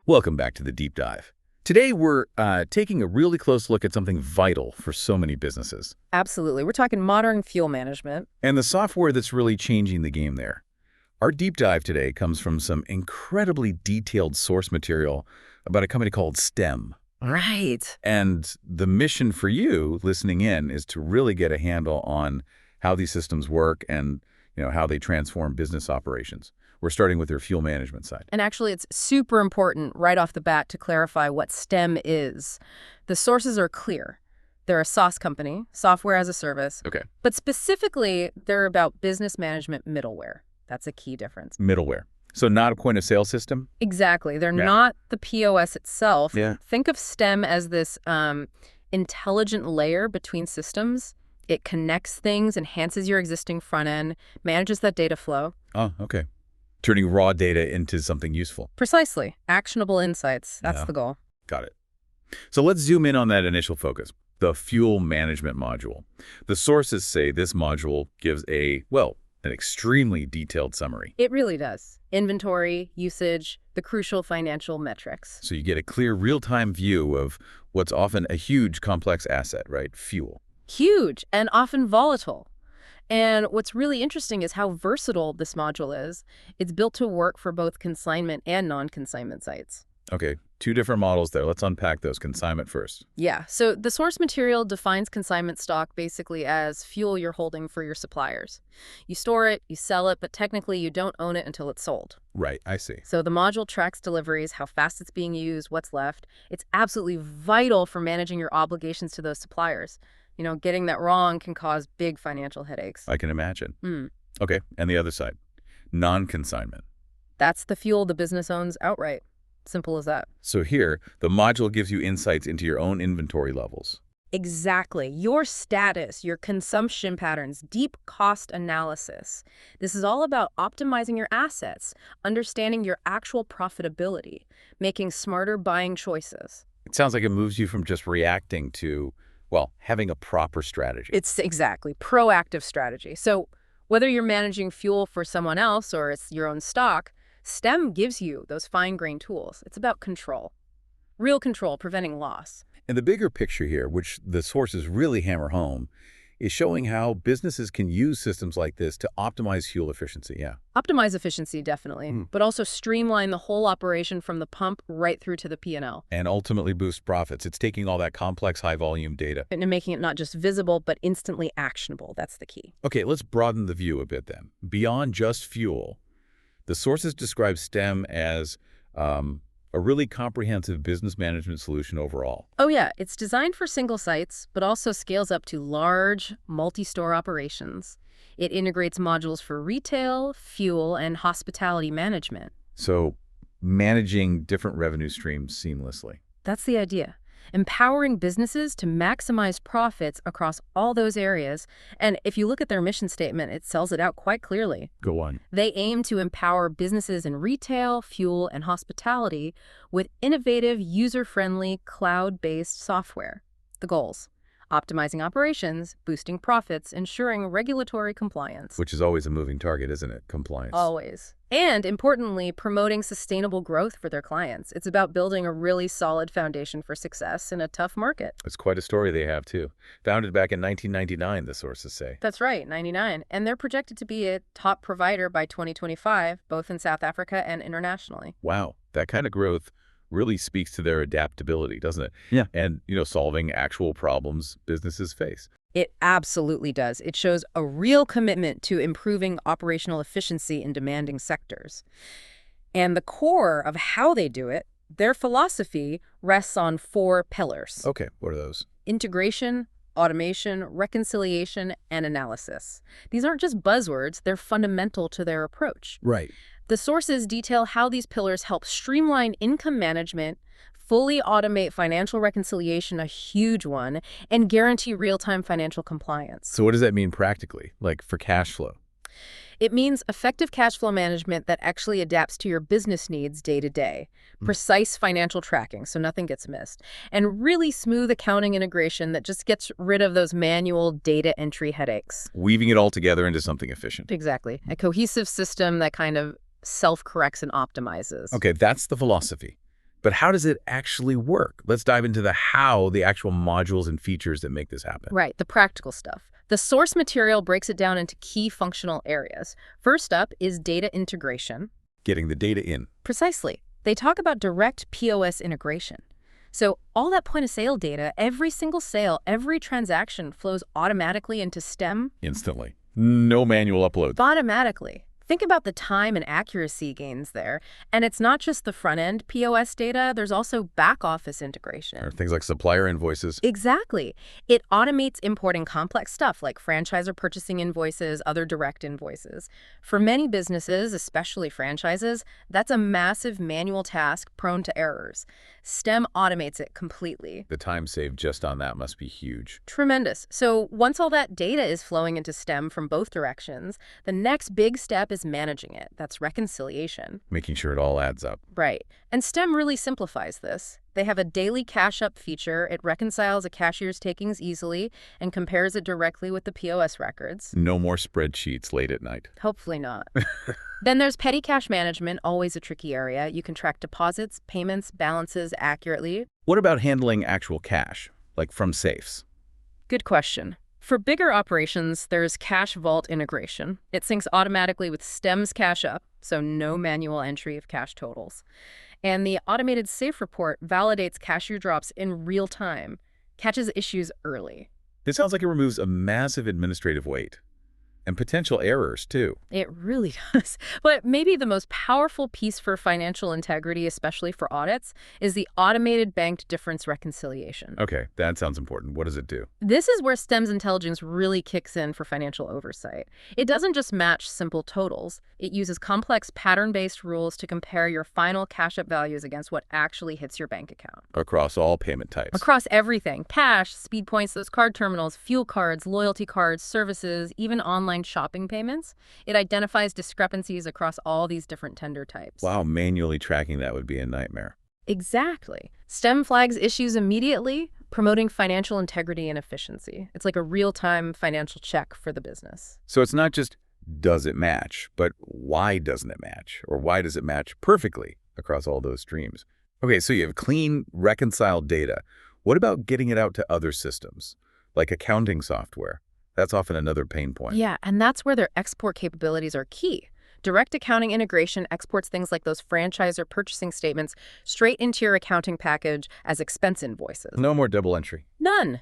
Welcome back to the Deep Dive. Today, we're taking a really close look at something vital for so many businesses. Absolutely. We're talking modern fuel management. And the software that's really changing the game there. Our deep dive today comes from some incredibly detailed source material about a company called STEM. Right. And the mission for you listening in is to really get a handle on how these systems work and how they transform business operations. We're starting with their fuel management side. And actually, it's super important right off the bat to clarify what STEM is. The sources are clear. They're a SaaS company, software as a service. Okay. But specifically, they're about business management middleware. That's a key difference. Middleware. So not a point-of-sale system? Exactly. They're Yeah. not the POS itself. Yeah. Think of STEM as this intelligent layer between systems. It connects things, enhances your existing front end, manages that data flow. Oh, okay. Turning raw data into something useful. Precisely. Actionable insights. That's Yeah. the goal. Got it. So let's zoom in on that initial focus, the fuel management module. The sources say this module gives an extremely detailed summary. It really does. Inventory, usage, the crucial financial metrics. So you get a clear real-time view of what's often a huge complex asset, right? Fuel. Huge and often volatile. And what's really interesting is how versatile this module is. It's built to work for both consignment and non-consignment sites. Okay, two different models there. Let's unpack those. Consignment first. Yeah, so the source material defines consignment stock basically as fuel you're holding for your suppliers. You store it, you sell it, but technically you don't own it until it's sold. Right, I see. So the module tracks deliveries, how fast it's being used, what's left. It's absolutely vital for managing your obligations to those suppliers. Getting that wrong can cause big financial headaches. I can imagine. Okay, and the other side, non-consignment. That's the fuel the business owns outright. Simple as that. So here, the module gives you insights into your own inventory levels. Exactly. Your status, your consumption patterns, deep cost analysis. This is all about optimizing your assets, understanding your actual profitability, making smarter buying choices. It sounds like it moves you from just reacting to, having a proper strategy. It's exactly proactive strategy. So whether you're managing fuel for someone else or it's your own stock, STEM gives you those fine-grained tools. It's about control, real control, preventing loss. And the bigger picture here, which the sources really hammer home, is showing how businesses can use systems like this to optimize fuel efficiency. Yeah. Optimize efficiency, definitely, but also streamline the whole operation from the pump right through to the P&L. And ultimately boost profits. It's taking all that complex high-volume data. And making it not just visible, but instantly actionable. That's the key. Okay, let's broaden the view a bit then. Beyond just fuel, the sources describe STEM as a really comprehensive business management solution overall. Oh yeah, it's designed for single sites, but also scales up to large, multi-store operations. It integrates modules for retail, fuel, and hospitality management. So managing different revenue streams seamlessly. That's the idea. Empowering businesses to maximize profits across all those areas. And if you look at their mission statement, it sells it out quite clearly. Go on. They aim to empower businesses in retail, fuel, and hospitality with innovative, user-friendly, cloud-based software. The goals: optimizing operations, boosting profits, ensuring regulatory compliance. Which is always a moving target, isn't it? Compliance. Always. And importantly, promoting sustainable growth for their clients. It's about building a really solid foundation for success in a tough market. It's quite a story they have, too. Founded back in 1999, the sources say. That's right, 99. And they're projected to be a top provider by 2025, both in South Africa and internationally. Wow, that kind of growth really speaks to their adaptability, doesn't it? Yeah. And, solving actual problems businesses face. It absolutely does. It shows a real commitment to improving operational efficiency in demanding sectors. And the core of how they do it, their philosophy, rests on 4 pillars. Okay, what are those? Integration, automation, reconciliation, and analysis. These aren't just buzzwords, they're fundamental to their approach. Right. The sources detail how these pillars help streamline income management, fully automate financial reconciliation, a huge one, and guarantee real-time financial compliance. So what does that mean practically, like for cash flow? It means effective cash flow management that actually adapts to your business needs day to day, precise financial tracking so nothing gets missed, and really smooth accounting integration that just gets rid of those manual data entry headaches. Weaving it all together into something efficient. Exactly. A cohesive system that kind of self-corrects and optimizes. Okay, that's the philosophy. But how does it actually work? Let's dive into the actual modules and features that make this happen. Right, the practical stuff. The source material breaks it down into key functional areas. First up is data integration. Getting the data in. Precisely. They talk about direct POS integration. So all that point-of-sale data, every single sale, every transaction flows automatically into STEM. Instantly. No manual upload. Automatically. Think about the time and accuracy gains there. And it's not just the front-end POS data, there's also back-office integration. Or things like supplier invoices. Exactly. It automates importing complex stuff like franchisor purchasing invoices, other direct invoices. For many businesses, especially franchises, that's a massive manual task prone to errors. STEM automates it completely. The time saved just on that must be huge. Tremendous. So once all that data is flowing into STEM from both directions, the next big step is managing it. That's reconciliation. Making sure it all adds up. Right. And STEM really simplifies this. They have a daily cash-up feature. It reconciles a cashier's takings easily and compares it directly with the POS records. No more spreadsheets late at night. Hopefully not. Then there's petty cash management, always a tricky area. You can track deposits, payments, balances accurately. What about handling actual cash, like from safes? Good question. For bigger operations, there's Cash Vault integration. It syncs automatically with STEM's Cash Up, so no manual entry of cash totals. And the automated safe report validates cashier drops in real time, catches issues early. This sounds like it removes a massive administrative weight. And potential errors, too. It really does. But maybe the most powerful piece for financial integrity, especially for audits, is the automated banked difference reconciliation. Okay, that sounds important. What does it do? This is where STEM's intelligence really kicks in for financial oversight. It doesn't just match simple totals. It uses complex pattern-based rules to compare your final cash-up values against what actually hits your bank account. Across all payment types. Across everything. Cash, speed points, those card terminals, fuel cards, loyalty cards, services, even online shopping payments. It identifies discrepancies across all these different tender types. Wow, manually tracking that would be a nightmare. Exactly. STEM flags issues immediately, promoting financial integrity and efficiency. It's like a real-time financial check for the business. So it's not just, does it match, but why doesn't it match? Or why does it match perfectly across all those streams? Okay, so you have clean, reconciled data. What about getting it out to other systems, like accounting software? That's often another pain point. Yeah, and that's where their export capabilities are key. Direct accounting integration exports things like those franchisor purchasing statements straight into your accounting package as expense invoices. No more double entry. None.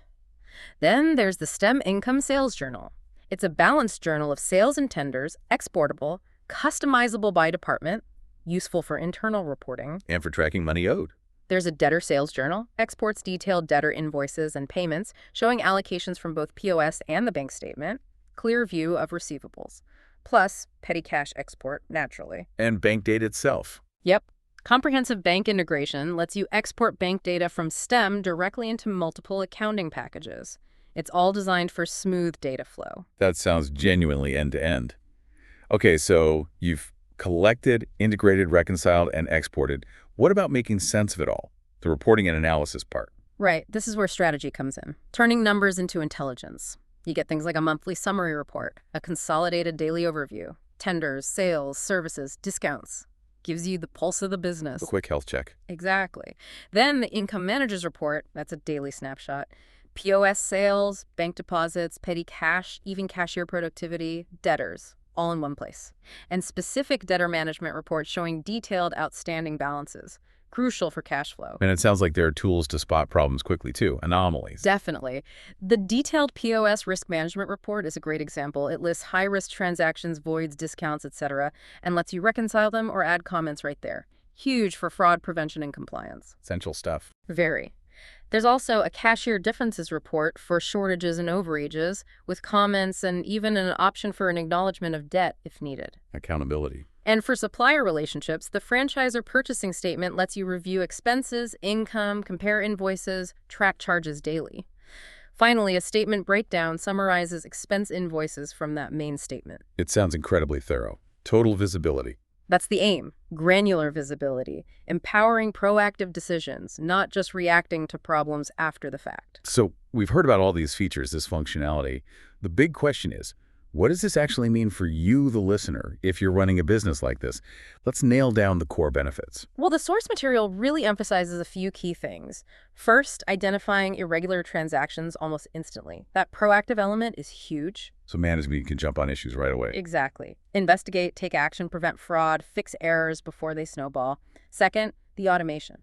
Then there's the STEM Income Sales Journal. It's a balanced journal of sales and tenders, exportable, customizable by department, useful for internal reporting. And for tracking money owed. There's a debtor sales journal, exports detailed debtor invoices and payments, showing allocations from both POS and the bank statement, clear view of receivables, plus petty cash export, naturally. And bank data itself. Yep. Comprehensive bank integration lets you export bank data from STEM directly into multiple accounting packages. It's all designed for smooth data flow. That sounds genuinely end-to-end. Okay, so you've collected, integrated, reconciled, and exported. What about making sense of it all? The reporting and analysis part. Right. This is where strategy comes in. Turning numbers into intelligence. You get things like a monthly summary report, a consolidated daily overview, tenders, sales, services, discounts. Gives you the pulse of the business. A quick health check. Exactly. Then the income manager's report, that's a daily snapshot. POS sales, bank deposits, petty cash, even cashier productivity, debtors, all in one place. And specific debtor management reports showing detailed outstanding balances, crucial for cash flow. And it sounds like there are tools to spot problems quickly, too, anomalies. Definitely. The detailed POS risk management report is a great example. It lists high-risk transactions, voids, discounts, etc., and lets you reconcile them or add comments right there. Huge for fraud prevention and compliance. Essential stuff. Very. There's also a cashier differences report for shortages and overages, with comments and even an option for an acknowledgement of debt if needed. Accountability. And for supplier relationships, the franchisor purchasing statement lets you review expenses, income, compare invoices, track charges daily. Finally, a statement breakdown summarizes expense invoices from that main statement. It sounds incredibly thorough. Total visibility. That's the aim. Granular visibility, empowering proactive decisions, not just reacting to problems after the fact. So we've heard about all these features, this functionality. The big question is, What does this actually mean for you, the listener, if you're running a business like this? Let's nail down the core benefits. Well, the source material really emphasizes a few key things. First, identifying irregular transactions almost instantly. That proactive element is huge. So management can jump on issues right away. Exactly. Investigate, take action, prevent fraud, fix errors before they snowball. Second, the automation.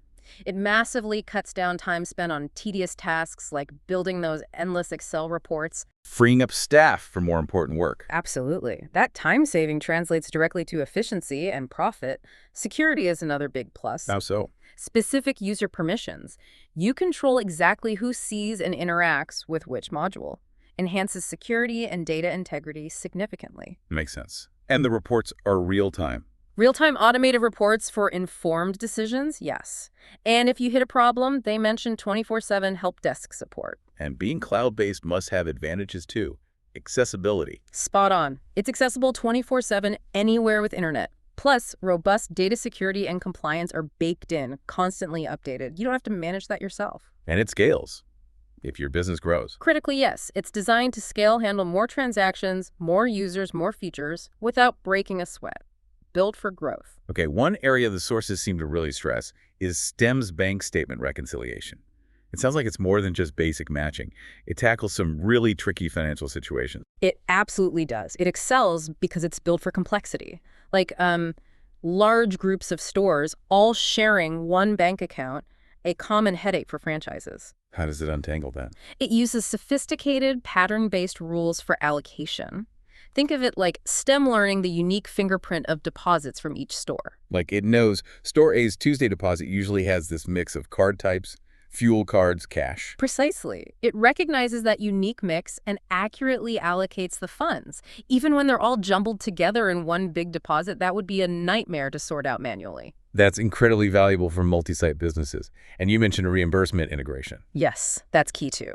It massively cuts down time spent on tedious tasks like building those endless Excel reports. Freeing up staff for more important work. Absolutely. That time saving translates directly to efficiency and profit. Security is another big plus. How so? Specific user permissions. You control exactly who sees and interacts with which module. Enhances security and data integrity significantly. Makes sense. And the reports are real-time. Real-time automated reports for informed decisions? Yes. And if you hit a problem, they mention 24/7 help desk support. And being cloud-based must have advantages too. Accessibility. Spot on. It's accessible 24/7 anywhere with internet. Plus, robust data security and compliance are baked in, constantly updated. You don't have to manage that yourself. And it scales if your business grows. Critically, yes. It's designed to scale, handle more transactions, more users, more features, without breaking a sweat. Built for growth. Okay, one area the sources seem to really stress is STEM's bank statement reconciliation. It sounds like it's more than just basic matching. It tackles some really tricky financial situations. It absolutely does. It excels because it's built for complexity. Like large groups of stores all sharing one bank account, a common headache for franchises. How does it untangle that? It uses sophisticated pattern-based rules for allocation. Think of it like STEM learning the unique fingerprint of deposits from each store. Like it knows Store A's Tuesday deposit usually has this mix of card types, fuel cards, cash. Precisely. It recognizes that unique mix and accurately allocates the funds. Even when they're all jumbled together in one big deposit, that would be a nightmare to sort out manually. That's incredibly valuable for multi-site businesses. And you mentioned a reimbursement integration. Yes, that's key too.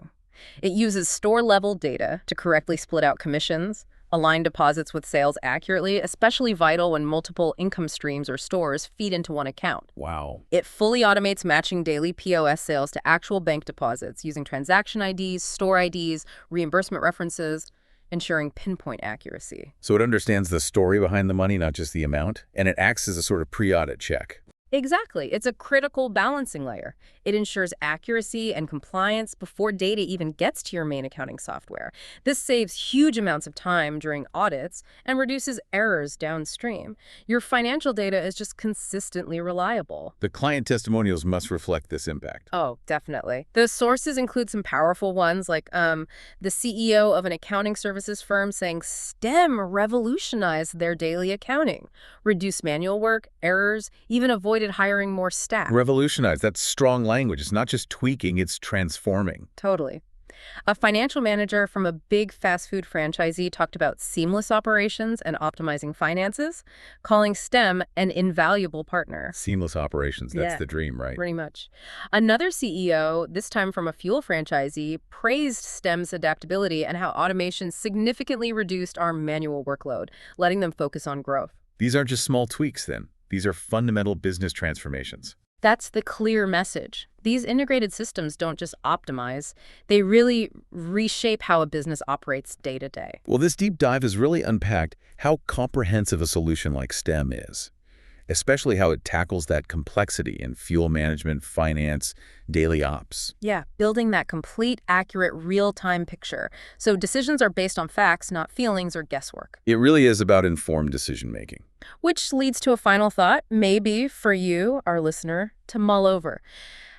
It uses store-level data to correctly split out commissions, align deposits with sales accurately, especially vital when multiple income streams or stores feed into one account. Wow. It fully automates matching daily POS sales to actual bank deposits using transaction IDs, store IDs, reimbursement references, ensuring pinpoint accuracy. So it understands the story behind the money, not just the amount, and it acts as a sort of pre-audit check. Exactly. It's a critical balancing layer. It ensures accuracy and compliance before data even gets to your main accounting software. This saves huge amounts of time during audits and reduces errors downstream. Your financial data is just consistently reliable. The client testimonials must reflect this impact. Oh, definitely. The sources include some powerful ones like the CEO of an accounting services firm saying STEM revolutionized their daily accounting, reduced manual work, errors, even avoided hiring more staff. Revolutionize, that's strong language. It's not just tweaking, it's transforming. Totally. A financial manager from a big fast food franchisee talked about seamless operations and optimizing finances, calling STEM an invaluable partner. Seamless operations, that's the dream, right? Pretty much. Another CEO, this time from a fuel franchisee, praised STEM's adaptability and how automation significantly reduced our manual workload, letting them focus on growth. These aren't just small tweaks, then. These are fundamental business transformations. That's the clear message. These integrated systems don't just optimize, they really reshape how a business operates day to day. Well, this deep dive has really unpacked how comprehensive a solution like STEM is, especially how it tackles that complexity in fuel management, finance, daily ops. Yeah, building that complete, accurate, real-time picture. So decisions are based on facts, not feelings or guesswork. It really is about informed decision-making. Which leads to a final thought, maybe for you, our listener, to mull over.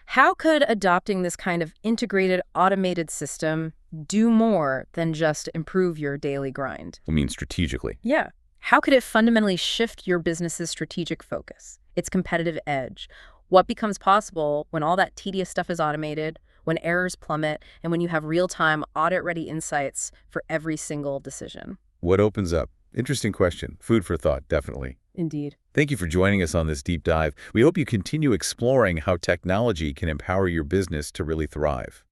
How could adopting this kind of integrated, automated system do more than just improve your daily grind? I mean, strategically. Yeah. How could it fundamentally shift your business's strategic focus, its competitive edge? What becomes possible when all that tedious stuff is automated, when errors plummet, and when you have real-time, audit-ready insights for every single decision? What opens up? Interesting question. Food for thought, definitely. Indeed. Thank you for joining us on this deep dive. We hope you continue exploring how technology can empower your business to really thrive.